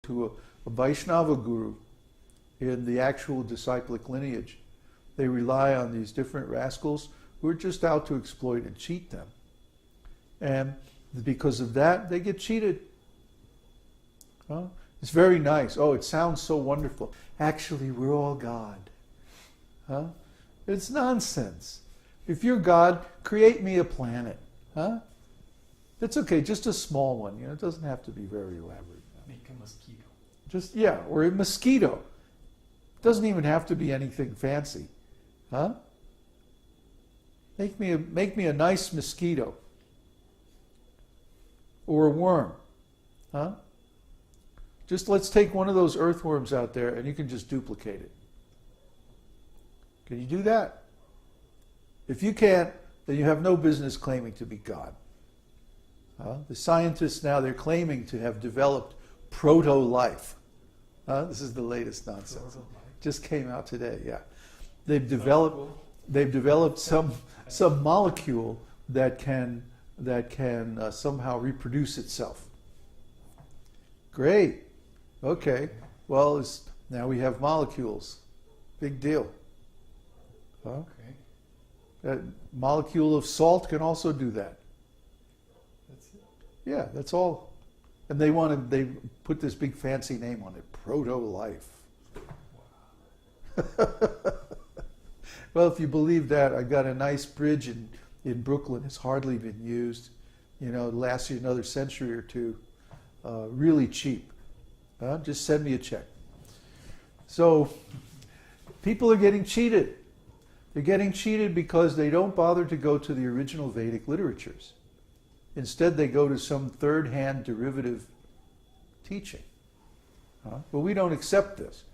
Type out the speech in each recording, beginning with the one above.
to a Vaishnava guru in the actual disciplic lineage. They rely on these different rascals who are just out to exploit and cheat them. And because of that, they get cheated. Huh? It's very nice. Oh, it sounds so wonderful. Actually, we're all God. Huh? It's nonsense. If you're God, create me a planet. Huh? It's okay, just a small one. It doesn't have to be very elaborate. Make a mosquito. Just, yeah, or a mosquito. It doesn't even have to be anything fancy. Huh? Make me a nice mosquito. Or a worm. Huh? Just let's take one of those earthworms out there and you can just duplicate it. Can you do that? If you can't, then you have no business claiming to be God. The scientists now, they're claiming to have developed proto-life. This is the latest nonsense. Just came out today, yeah. They've developed some molecule that can somehow reproduce itself. Great. Okay. Well, now we have molecules. Big deal. Huh? Okay. That molecule of salt can also do that. That's it. Yeah, that's all. And they put this big fancy name on it, proto-life. Wow. Well, if you believe that, I got a nice bridge in Brooklyn. It's hardly been used. It lasts you another century or two. Really cheap. Just send me a check. So, people are getting cheated. They're getting cheated because they don't bother to go to the original Vedic literatures. Instead, they go to some third-hand derivative teaching. But we don't accept this.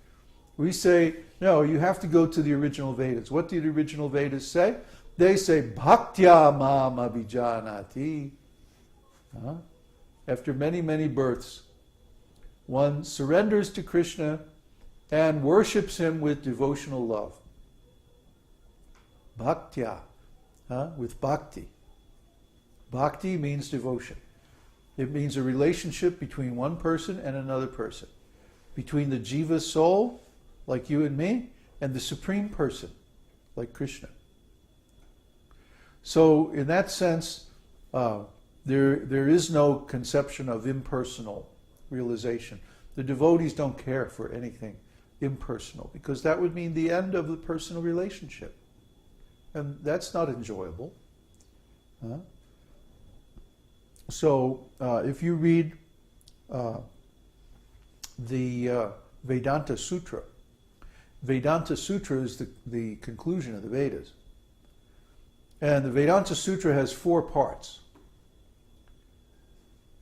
We say, no, you have to go to the original Vedas. What do the original Vedas say? They say, bhaktya mam abhijanati. After many, many births, one surrenders to Krishna and worships him with devotional love. Bhaktya, with bhakti. Bhakti means devotion. It means a relationship between one person and another person. Between the jiva soul, like you and me, and the supreme person, like Krishna. So, in that sense, there is no conception of impersonal realization. The devotees don't care for anything impersonal, because that would mean the end of the personal relationship. And that's not enjoyable. So, if you read the Vedānta-sūtra, Vedānta-sūtra is the conclusion of the Vedas. And the Vedānta-sūtra has 4 parts.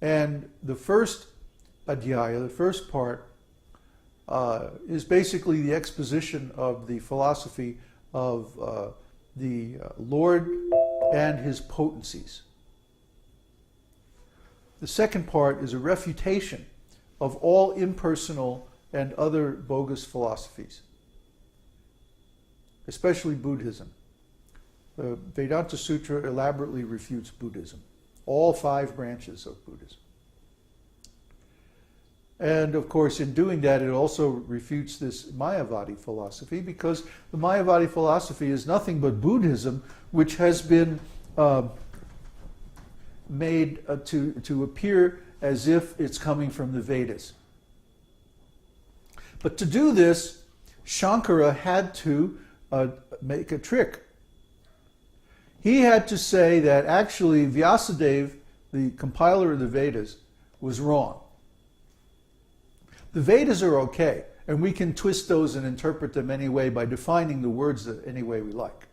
And the first adhyaya, the first part, is basically the exposition of the philosophy of the Lord and his potencies. The second part is a refutation of all impersonal and other bogus philosophies, especially Buddhism. The Vedānta-sūtra elaborately refutes Buddhism, all 5 branches of Buddhism. And of course, in doing that, it also refutes this Mayavadi philosophy, because the Mayavadi philosophy is nothing but Buddhism, which has been made to appear as if it's coming from the Vedas. But to do this, Shankara had to make a trick. He had to say that actually Vyasadeva, the compiler of the Vedas, was wrong. The Vedas are okay, and we can twist those and interpret them any way by defining the words any way we like.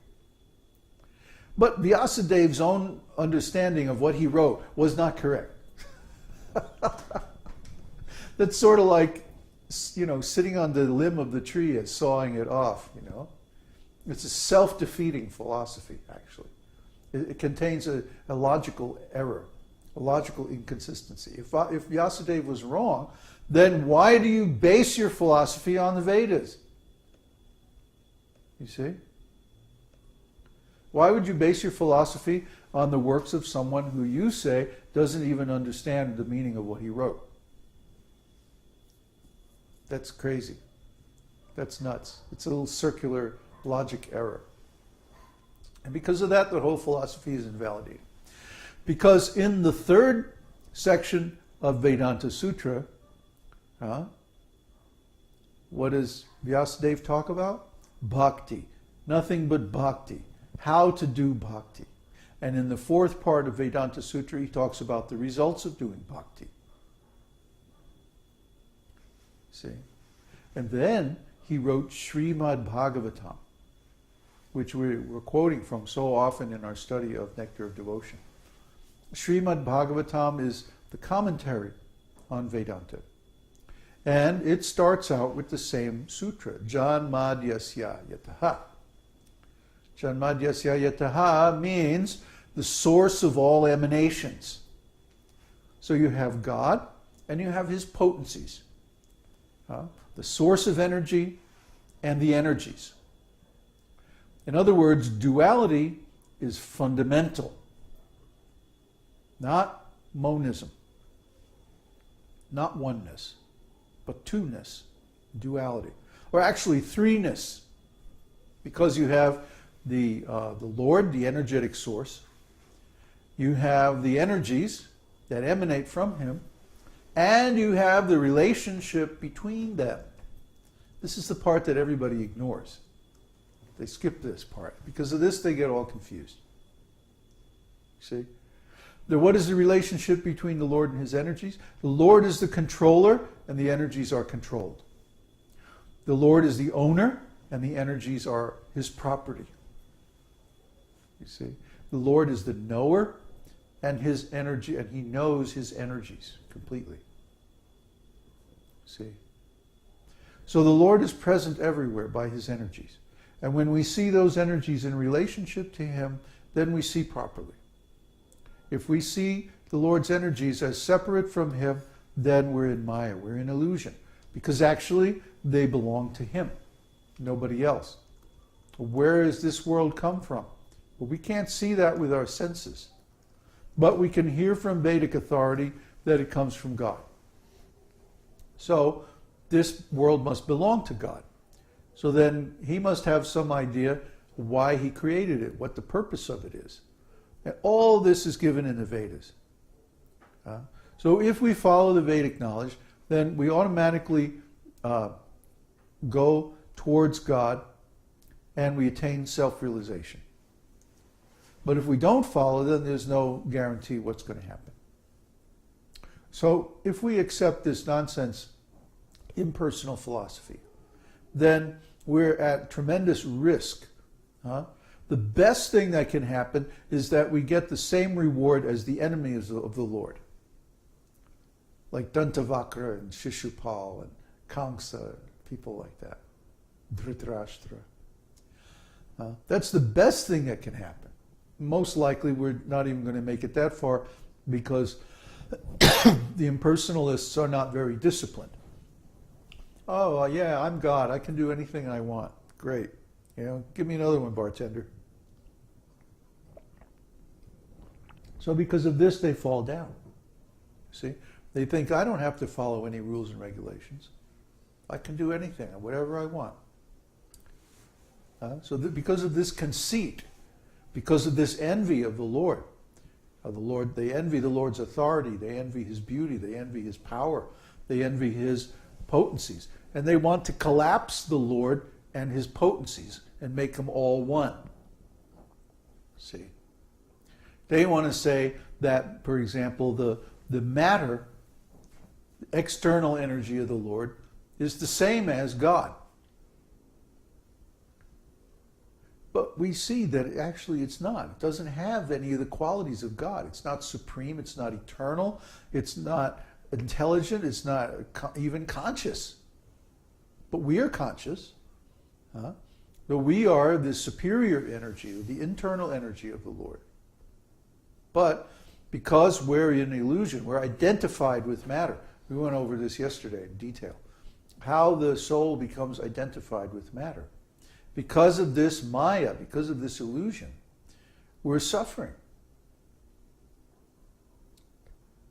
But Vyasadeva's own understanding of what he wrote was not correct. That's sort of like, sitting on the limb of the tree and sawing it off, It's a self-defeating philosophy, actually. It contains a logical error, a logical inconsistency. If Vyasadeva was wrong, then why do you base your philosophy on the Vedas? You see? Why would you base your philosophy on the works of someone who you say doesn't even understand the meaning of what he wrote? That's crazy. That's nuts. It's a little circular logic error. And because of that, the whole philosophy is invalidated. Because in the third section of Vedānta-sūtra, what does Vyasadeva talk about? Bhakti. Nothing but bhakti. How to do bhakti. And in the fourth part of Vedānta-sūtra, he talks about the results of doing bhakti. See? And then he wrote Śrīmad-Bhāgavatam, which we're quoting from so often in our study of Nectar of Devotion. Śrīmad-Bhāgavatam is the commentary on Vedanta. And it starts out with the same sutra, Janmadyasya Yataha. Janmadyasya Yataha means the source of all emanations. So you have God and you have his potencies. The source of energy and the energies. In other words, duality is fundamental, not monism, not oneness, but two-ness, duality, or actually three-ness, because you have the Lord, the energetic source, you have the energies that emanate from him, and you have the relationship between them. This is the part that everybody ignores. They skip this part. Because of this, they get all confused. See? What is the relationship between the Lord and his energies? The Lord is the controller, and the energies are controlled. The Lord is the owner, and the energies are his property. You see? The Lord is the knower, and his energy, and he knows his energies completely. See? So the Lord is present everywhere by his energies. And when we see those energies in relationship to him, then we see properly. If we see the Lord's energies as separate from him, then we're in Maya, we're in illusion. Because actually, they belong to him, nobody else. Where does this world come from? Well, we can't see that with our senses. But we can hear from Vedic authority that it comes from God. So, this world must belong to God. So then he must have some idea why he created it, what the purpose of it is. And all this is given in the Vedas. So if we follow the Vedic knowledge, then we automatically go towards God and we attain self-realization. But if we don't follow, then there's no guarantee what's going to happen. So if we accept this nonsense impersonal philosophy, then we're at tremendous risk. The best thing that can happen is that we get the same reward as the enemies of the Lord. Like Dantavakra and Shishupal and Kamsa, people like that. Dhritarashtra. That's the best thing that can happen. Most likely we're not even going to make it that far because the impersonalists are not very disciplined. Oh, yeah, I'm God. I can do anything I want. Great. Give me another one, bartender. So because of this, they fall down. See? They think, I don't have to follow any rules and regulations. I can do anything, whatever I want. Because of this conceit, because of this envy of the Lord, they envy the Lord's authority, they envy his beauty, they envy his power, they envy his potencies. And they want to collapse the Lord and his potencies and make them all one. See? They want to say that, for example, the matter, the external energy of the Lord, is the same as God. But we see that actually it's not. It doesn't have any of the qualities of God. It's not supreme, it's not eternal, it's not intelligent, it's not even conscious. But we are conscious. But we are the superior energy, the internal energy of the Lord. But because we're in illusion, we're identified with matter. We went over this yesterday in detail. How the soul becomes identified with matter. Because of this Maya, because of this illusion, we're suffering.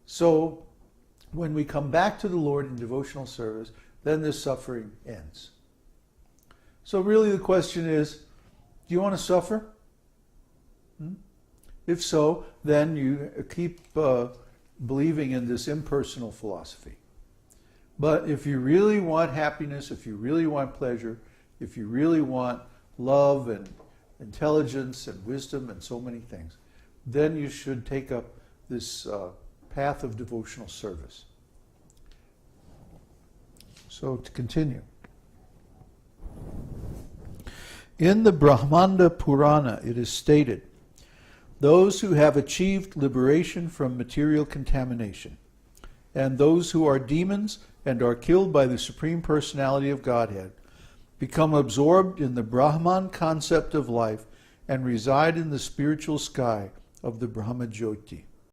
So when we come back to the Lord in devotional service, then this suffering ends. So really the question is, do you want to suffer? If so, then you keep believing in this impersonal philosophy. But if you really want happiness, if you really want pleasure, if you really want love and intelligence and wisdom and so many things, then you should take up this path of devotional service. So to continue. In the Brahmanda Purana it is stated, those who have achieved liberation from material contamination, and those who are demons and are killed by the Supreme Personality of Godhead, become absorbed in the Brahman concept of life and reside in the spiritual sky of the Brahma Jyoti.